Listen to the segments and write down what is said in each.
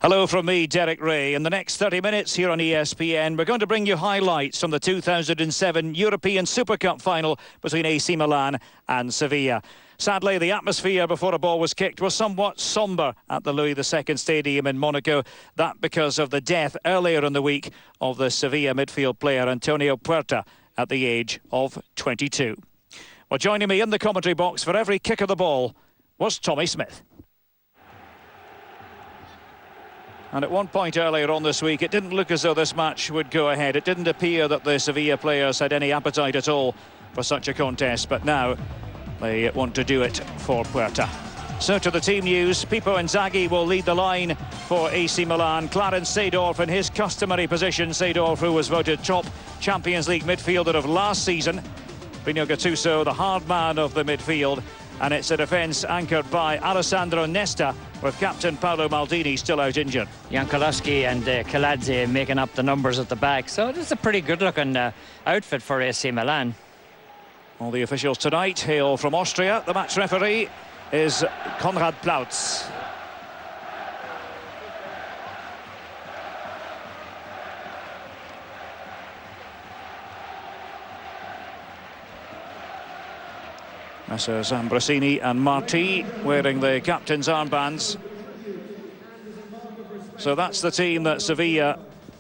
Hello from me, Derek Ray. In the next 30 minutes here on ESPN, we're going to bring you highlights from the 2007 European Super Cup final between AC Milan and Sevilla. Sadly, the atmosphere before the ball was kicked was somewhat sombre at the Louis II Stadium in Monaco. That because of the death earlier in the week of the Sevilla midfield player Antonio Puerta at the age of 22. Well, joining me in the commentary box for every kick of the ball was Tommy Smith. And at one point earlier on this week, it didn't look as though this match would go ahead. It didn't appear that the Sevilla players had any appetite at all for such a contest. But now they want to do it for Puerta. So to the team news, Pippo Inzaghi will lead the line for AC Milan. Clarence Seedorf in his customary position. Seedorf, who was voted top Champions League midfielder of last season. Rino Gattuso, the hard man of the midfield. And it's a defence anchored by Alessandro Nesta, with captain Paolo Maldini still out injured. Jankulovski and Kaladze making up the numbers at the back. So it's a pretty good-looking outfit for AC Milan. All the officials tonight hail from Austria. The match referee is Konrad Plautz. Messrs Ambrosini and Marti wearing the captain's armbands. So that's the team that Sevilla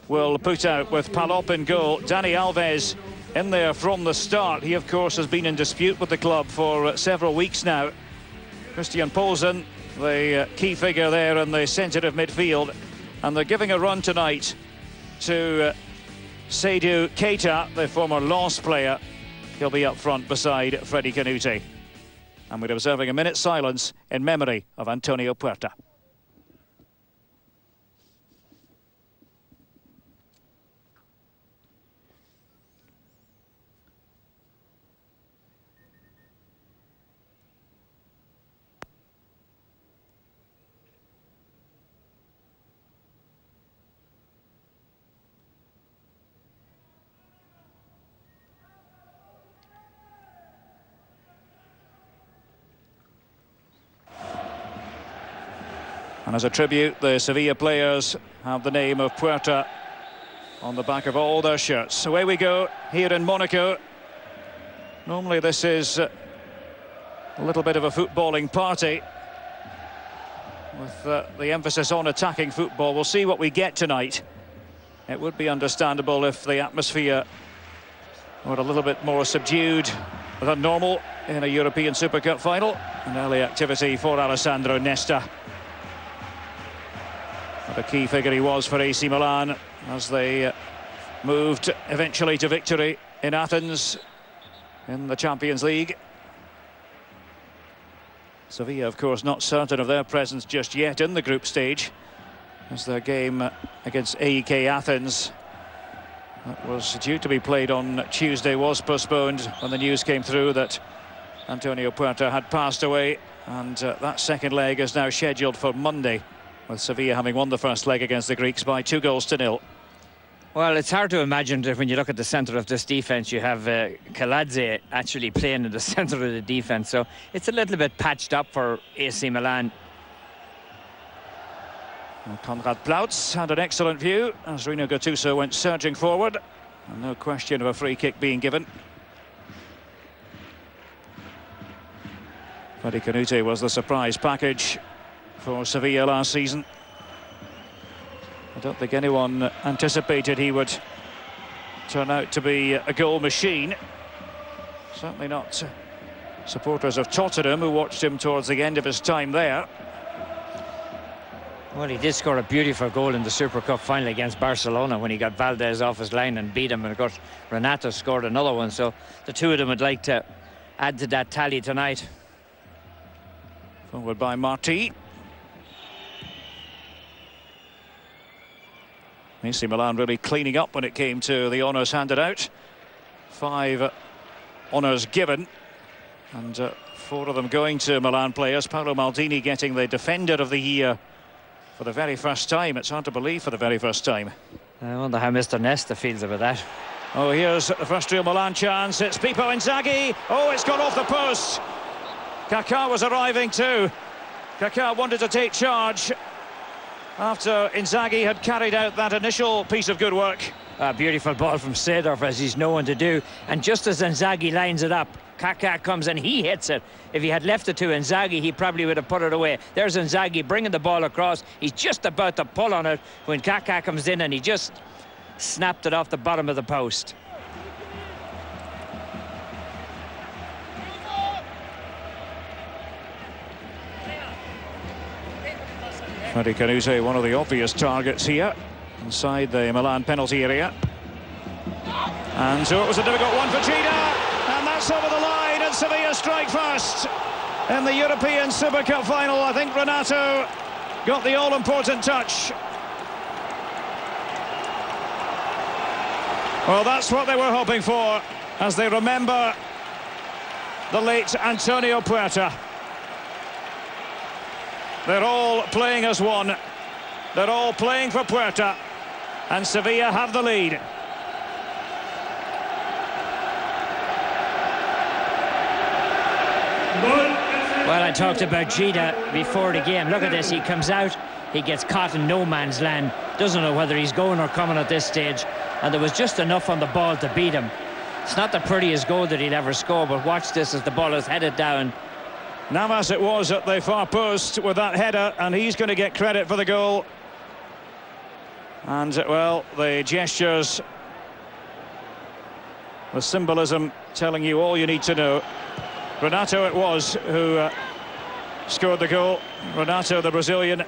will put out, with Palop in goal. Dani Alves in there from the start. He, of course, has been in dispute with the club for several weeks now. Christian Poulsen, the key figure there in the centre of midfield. And they're giving a run tonight to Seydou Keita, the former Lens player. He'll be up front beside Freddie Canute. And we're observing a minute's silence in memory of Antonio Puerta. And as a tribute, the Sevilla players have the name of Puerta on the back of all their shirts. Away we go here in Monaco. Normally this is a little bit of a footballing party, with the emphasis on attacking football. We'll see what we get tonight. It would be understandable if the atmosphere were a little bit more subdued than normal in a European Super Cup final. An early activity for Alessandro Nesta. What a key figure he was for AC Milan as they moved eventually to victory in Athens in the Champions League. Sevilla, of course, not certain of their presence just yet in the group stage, as their game against AEK Athens that was due to be played on Tuesday was postponed when the news came through that Antonio Puerta had passed away, and that second leg is now scheduled for Monday, with Sevilla having won the first leg against the Greeks by 2-0. Well, it's hard to imagine that when you look at the centre of this defence, you have Kaladze actually playing in the centre of the defence. So it's a little bit patched up for AC Milan. Well, Konrad Plautz had an excellent view as Rino Gattuso went surging forward. And no question of a free kick being given. Freddie Canute was the surprise package for Sevilla last season. I don't think anyone anticipated he would turn out to be a goal machine. Certainly not supporters of Tottenham, who watched him towards the end of his time there. Well, he did score a beautiful goal in the Super Cup final against Barcelona when he got Valdez off his line and beat him, and of course Renato scored another one. So the two of them would like to add to that tally tonight. Forward by Marti. AC Milan really cleaning up when it came to the honours handed out. 5 honours given, and 4 of them going to Milan players. Paolo Maldini getting the Defender of the Year for the very first time. It's hard to believe, for the very first time. I wonder how Mr. Nesta feels about that. Oh, here's the first real Milan chance. It's Pippo Inzaghi. Oh, it's gone off the post. Kaká was arriving too. Kaká wanted to take charge. after Inzaghi had carried out that initial piece of good work. A beautiful ball from Seedorf, as he's known to do. And just as Inzaghi lines it up, Kaká comes and he hits it. If he had left it to Inzaghi, he probably would have put it away. There's Inzaghi bringing the ball across. He's just about to pull on it when Kaká comes in and he just snapped it off the bottom of the post. Freddy Canute, one of the obvious targets here, inside the Milan penalty area. And so it was a difficult one for Gina, and that's over the line, and Sevilla strike first. In the European Super Cup final, I think Renato got the all-important touch. Well, that's what they were hoping for, as they remember the late Antonio Puerta. They're all playing as one. They're all playing for Puerta, and Sevilla have the lead. Well, I talked about Gita before the game. Look at this, he comes out, he gets caught in no man's land, doesn't know whether he's going or coming at this stage, and there was just enough on the ball to beat him. It's not the prettiest goal that he'll ever score, but watch this as the ball is headed down. Navas it was at the far post with that header, and he's going to get credit for the goal. And, well, the gestures, the symbolism telling you all you need to know. Renato it was who scored the goal. Renato, the Brazilian.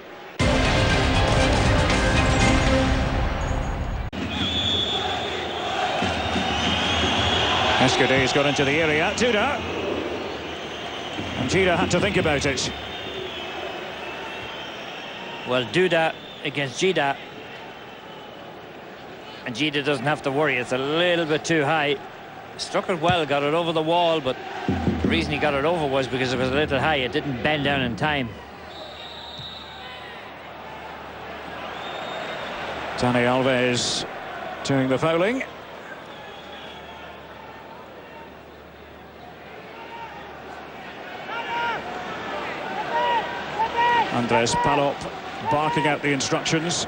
Escude's got into the area. Duda. And Gita had to think about it. Well, Duda against Gita. And Gita doesn't have to worry, it's a little bit too high. Struck it well, got it over the wall, but the reason he got it over was because it was a little high. It didn't bend down in time. Dani Alves doing the fouling. Andres Palop barking out the instructions.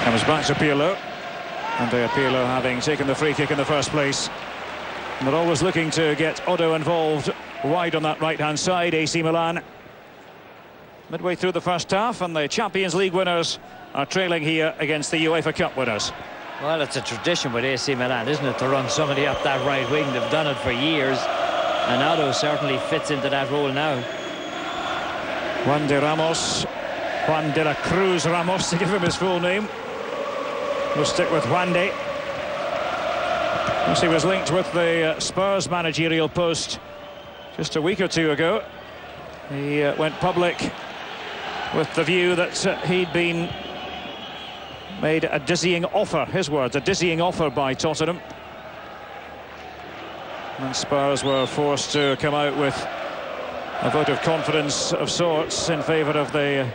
Comes back to Pirlo. And Pirlo having taken the free kick in the first place. And they're always looking to get Otto involved wide on that right-hand side, AC Milan. Midway through the first half, and the Champions League winners are trailing here against the UEFA Cup winners. Well, it's a tradition with AC Milan, isn't it, to run somebody up that right wing. They've done it for years, and Otto certainly fits into that role now. Juan de la Cruz Ramos, to give him his full name. We'll stick with Juan de. He was linked with the Spurs managerial post just a week or two ago. He went public with the view that he'd been made a dizzying offer, his words, a dizzying offer by Tottenham. And Spurs were forced to come out with a vote of confidence of sorts in favour of the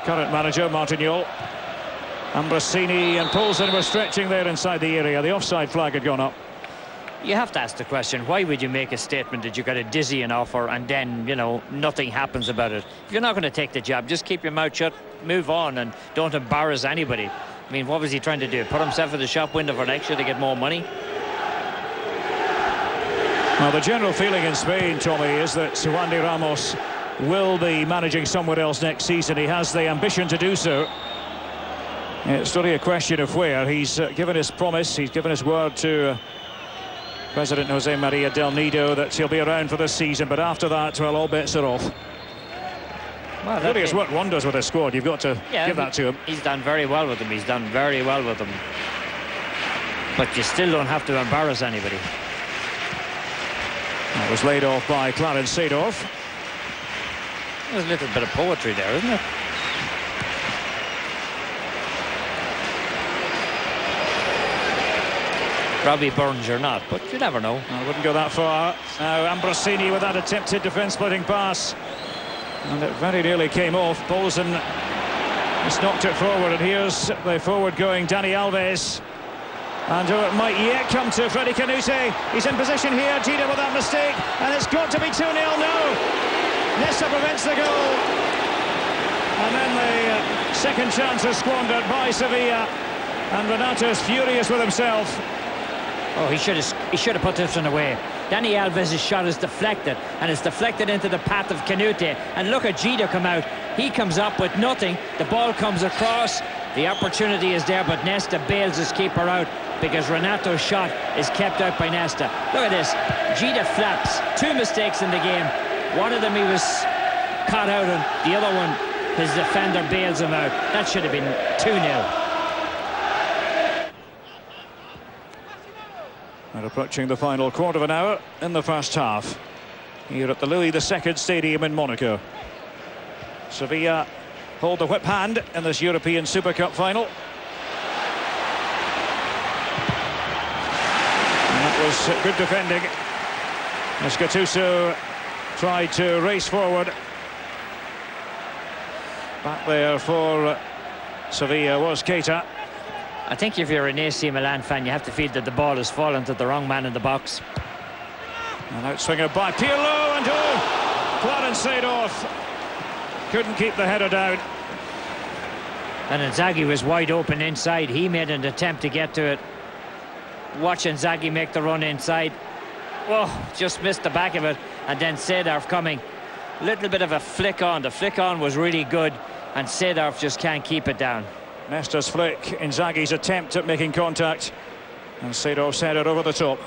current manager, Martignol. Ambrosini and Poulsen were stretching there inside the area. The offside flag had gone up. You have to ask the question, why would you make a statement that you got a dizzying offer and then, you know, nothing happens about it? If you're not going to take the job, just keep your mouth shut, move on, and don't embarrass anybody. I mean, what was he trying to do? Put himself in the shop window for next year to get more money? Well, the general feeling in Spain, Tommy, is that Juan de Ramos will be managing somewhere else next season. He has the ambition to do so. It's only a question of where. He's given his promise, he's given his word to President Jose Maria Del Nido that he'll be around for this season, but after that, well, all bets are off. Well, really has worked wonders with his squad. You've got to give that to him. He's done very well with them. He's done very well with them. But you still don't have to embarrass anybody. That was laid off by Clarence Seedorf. There's a little bit of poetry there, isn't it? Robbie Burns or not, but you never know. I wouldn't go that far. Now Ambrosini with that attempted defence-splitting pass. And it very nearly came off. Poulsen just knocked it forward, and here's the forward-going Dani Alves. And it might yet come to Freddie Canute. He's in position here. Gita with that mistake. And it's got to be 2-0 now. Nesta prevents the goal. And then the second chance is squandered by Sevilla. And Renato's furious with himself. Oh, he should have put this one away. Dani Alves' shot is deflected, and it's deflected into the path of Canute. And look at Gita come out. He comes up with nothing. The ball comes across. The opportunity is there, but Nesta bails his keeper out because Renato's shot is kept out by Nesta. Look at this. Gita flaps. 2 mistakes in the game. One of them he was caught out on. The other one, his defender bails him out. That should have been 2-0. And approaching the final quarter of an hour in the first half here at the Louis II Stadium in Monaco. Sevilla hold the whip hand in this European Super Cup final. And that was good defending as Gattuso tried to race forward. Back there for Sevilla was Keita. I think if you're an AC Milan fan, you have to feel that the ball has fallen to the wrong man in the box. An outswinger by Pirlo, and Clarence Seedorf couldn't keep the header down. And Inzaghi was wide open inside. He made an attempt to get to it. Watch Inzaghi make the run inside. Oh, just missed the back of it. And then Seedorf coming. Little bit of a flick on. The flick on was really good, and Seedorf just can't keep it down. Nesta's flick, Inzaghi's attempt at making contact, and Seedorf's header over the top.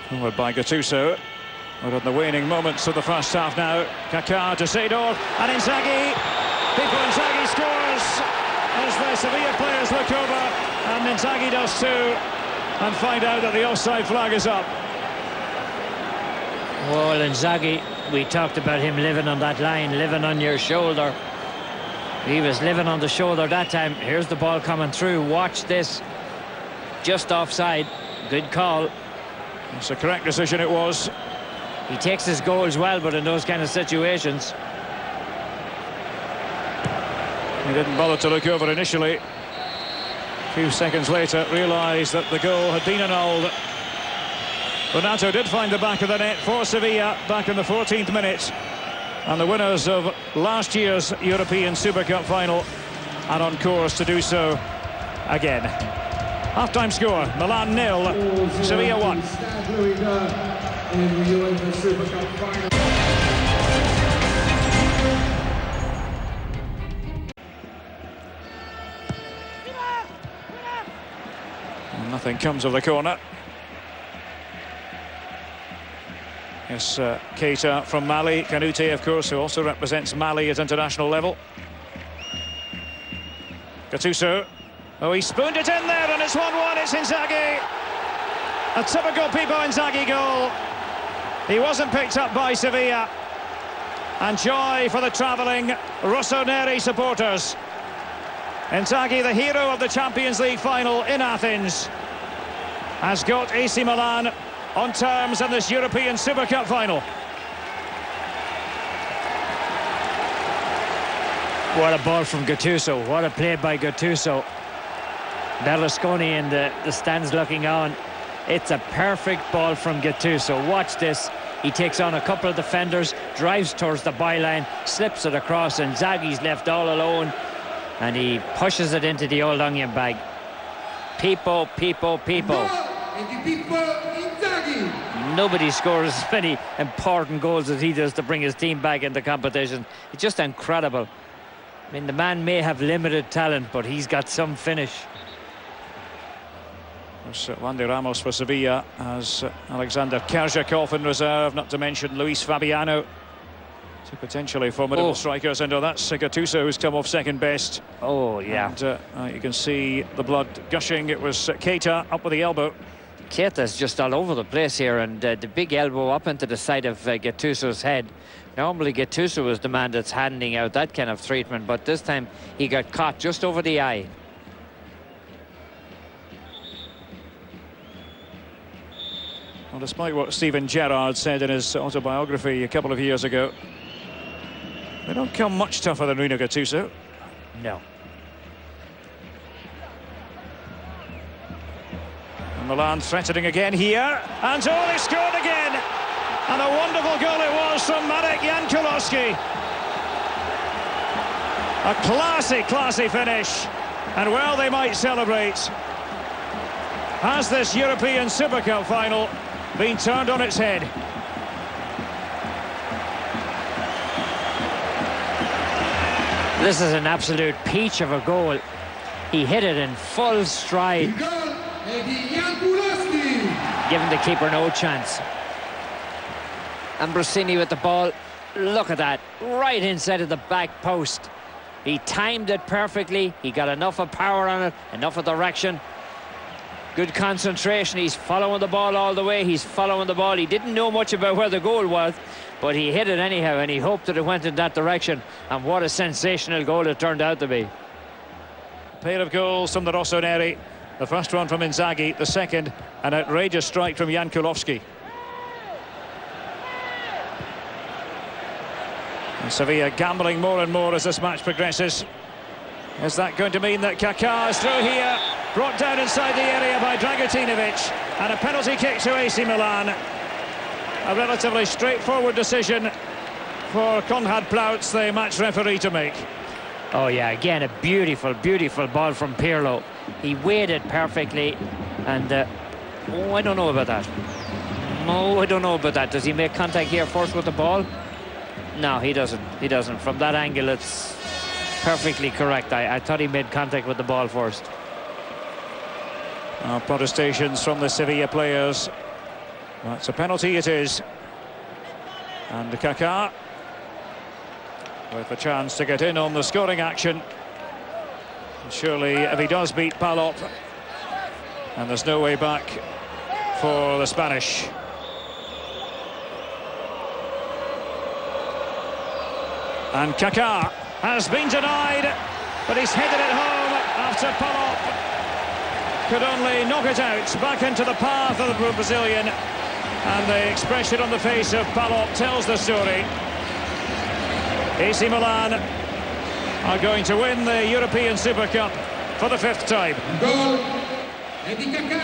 Forward by Gattuso. We're in the waning moments of the first half now. Kaká to Seedorf, and Inzaghi. People, Inzaghi scores as the Sevilla players look over, and Inzaghi does too, and find out that the offside flag is up. Well, Inzaghi, we talked about him living on that line, living on your shoulder. He was living on the shoulder that time. Here's the ball coming through. Watch this. Just offside. Good call. It's a correct decision, it was. He takes his goals well, but in those kind of situations. He didn't bother to look over initially. A few seconds later, realised that the goal had been annulled. Renato did find the back of the net for Sevilla back in the 14th minute. And the winners of last year's European Super Cup final are on course to do so again. Half-time score, Milan 0, Sevilla 1. And nothing comes of the corner. Yes, Keita from Mali. Canute, of course, who also represents Mali at international level. Gattuso. Oh, he spooned it in there, and it's 1-1. It's Inzaghi. A typical Pippo Inzaghi goal. He wasn't picked up by Sevilla. And joy for the travelling Rossoneri supporters. Inzaghi, the hero of the Champions League final in Athens, has got AC Milan on terms in this European Super Cup final. What a ball from Gattuso. What a play by Gattuso. Berlusconi in the stands looking on. It's a perfect ball from Gattuso. Watch this. He takes on a couple of defenders, drives towards the byline, slips it across, and Inzaghi's left all alone, and he pushes it into the old onion bag. People. Nobody scores as many important goals as he does to bring his team back in the competition. It's just incredible. I mean, the man may have limited talent, but he's got some finish. Wandy Ramos for Sevilla, as Alexander Kerzhakov in reserve, not to mention Luis Fabiano. Two potentially formidable strikers, and that's Gattuso who's come off second best. Oh, yeah. And you can see the blood gushing. It was Keita up with the elbow. Keita's just all over the place here, and the big elbow up into the side of Gattuso's head. Normally Gattuso is the man that's handing out that kind of treatment, but this time he got caught just over the eye. Well, despite what Steven Gerrard said in his autobiography a couple of years ago, They don't come much tougher than Rino Gattuso. No. And Milan threatening again here. And he scored again. And a wonderful goal it was from Marek Jankulowski. A classy finish. And well, they might celebrate. Has this European Super Cup final been turned on its head? This is an absolute peach of a goal. He hit it in full stride, giving the keeper no chance. Ambrosini with the ball. Look at that, right inside of the back post. He timed it perfectly. He got enough of power on it, enough of direction. Good concentration. He's following the ball all the way. He's following the ball. He didn't know much about where the goal was, but he hit it anyhow, and he hoped that it went in that direction. And what a sensational goal it turned out to be. Pair of goals from the Rossoneri. The first one from Inzaghi, the second an outrageous strike from Jankulowski. And Sevilla gambling more and more as this match progresses. Is that going to mean that Kaká is through here, brought down inside the area by Dragutinovic, and a penalty kick to AC Milan? A relatively straightforward decision for Konrad Plautz, the match referee, to make. Oh yeah, again a beautiful ball from Pirlo. He weighed it perfectly, and oh, I don't know about that. No, I don't know about that. Does he make contact here first with the ball? No, he doesn't. From that angle, it's perfectly correct. I thought he made contact with the ball first. Protestations from the Sevilla players. That's a penalty, it is. And Kaká with a chance to get in on the scoring action. And surely, if he does beat Palop, and there's no way back for the Spanish. And Kaká has been denied, but he's headed it home after Palop could only knock it out back into the path of the Brazilian. And the expression on the face of Palop tells the story. AC Milan are going to win the European Super Cup for the 5th time. Goal, Eddie Kaká.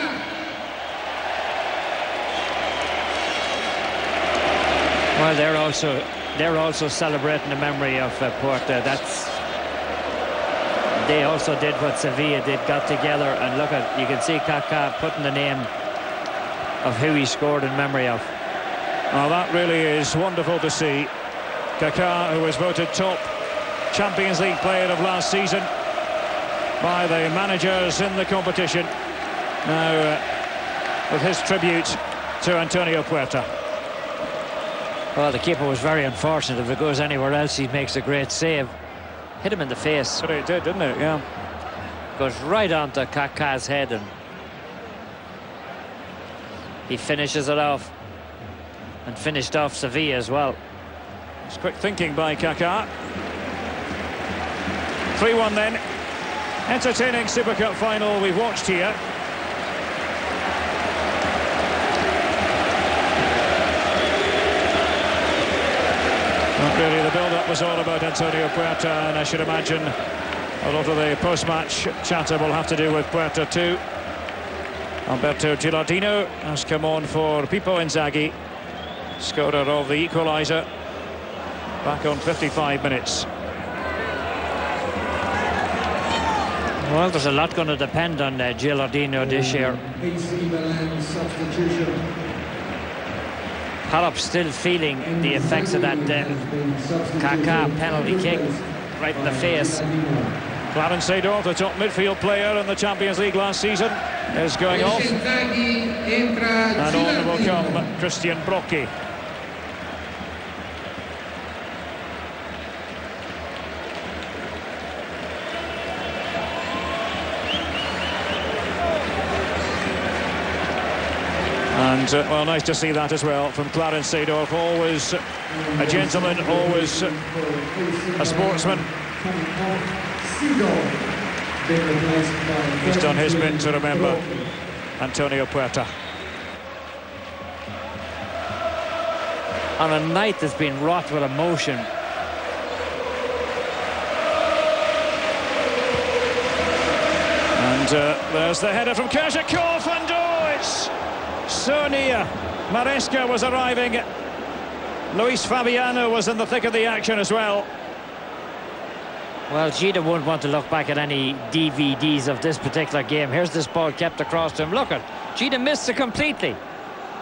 Well, they're also celebrating the memory of Puerta. They also did what Sevilla did, got together, and look at, you can see Kaká putting the name of who he scored in memory of. Oh, that really is wonderful to see. Kaká, who was voted top Champions League player of last season by the managers in the competition, now with his tribute to Antonio Puerta. Well, the keeper was very unfortunate. If it goes anywhere else, he makes a great save. Hit him in the face. But it did, didn't it? Yeah. Goes right onto Kaká's head, and he finishes it off. And finished off Sevilla as well. It's quick thinking by Kaká. 3-1 then. Entertaining Super Cup final we've watched here. Not really, the build-up was all about Antonio Puerta, and I should imagine a lot of the post-match chatter will have to do with Puerta too. Alberto Gilardino has come on for Pippo Inzaghi, scorer of the equaliser, back on 55 minutes. Well, there's a lot going to depend on Gilardino this year. AC Milan substitution. Palop still feeling the effects of that Kaká penalty kick right in the face. Clarence Seedorf, the top midfield player in the Champions League last season, is going off. And on will come Christian Brocchi. And, well, nice to see that as well from Clarence Seedorf. Always a gentleman, always a sportsman. He's done his bit to remember Antonio Puerta. On a night that's been wrought with emotion, And there's the header from Kerzhakov, and oh, it's so near. Maresca was arriving. Luis Fabiano was in the thick of the action as well. Well, Gita won't want to look back at any DVDs of this particular game. Here's this ball kept across to him. Look at Gita missed it completely.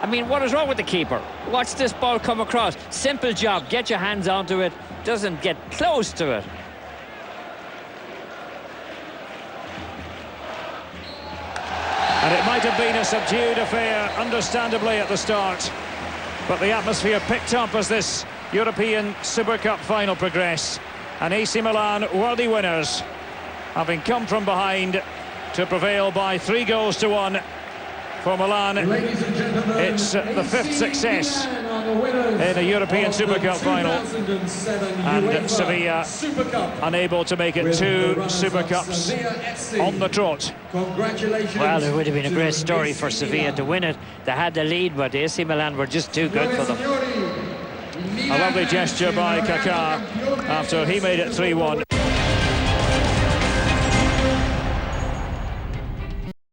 I mean, what is wrong with the keeper? Watch this ball come across. Simple job. Get your hands onto it. Doesn't get close to it. And it might have been a subdued affair, understandably, at the start. But the atmosphere picked up as this European Super Cup final progressed. And AC Milan, worthy winners, having come from behind to prevail by 3-1 for Milan. Ladies and gentlemen, It's the fifth success in in a European Super Cup final. And UEFA Sevilla Super Cup unable to make it with the 2 runners Super of Cups Sevilla FC. on the trot. Congratulations. Well, it would have been a to great story for AC Sevilla Milan. to win it. They had the lead, but AC Milan were just too good for them. A lovely gesture by Kaká after he made it 3-1.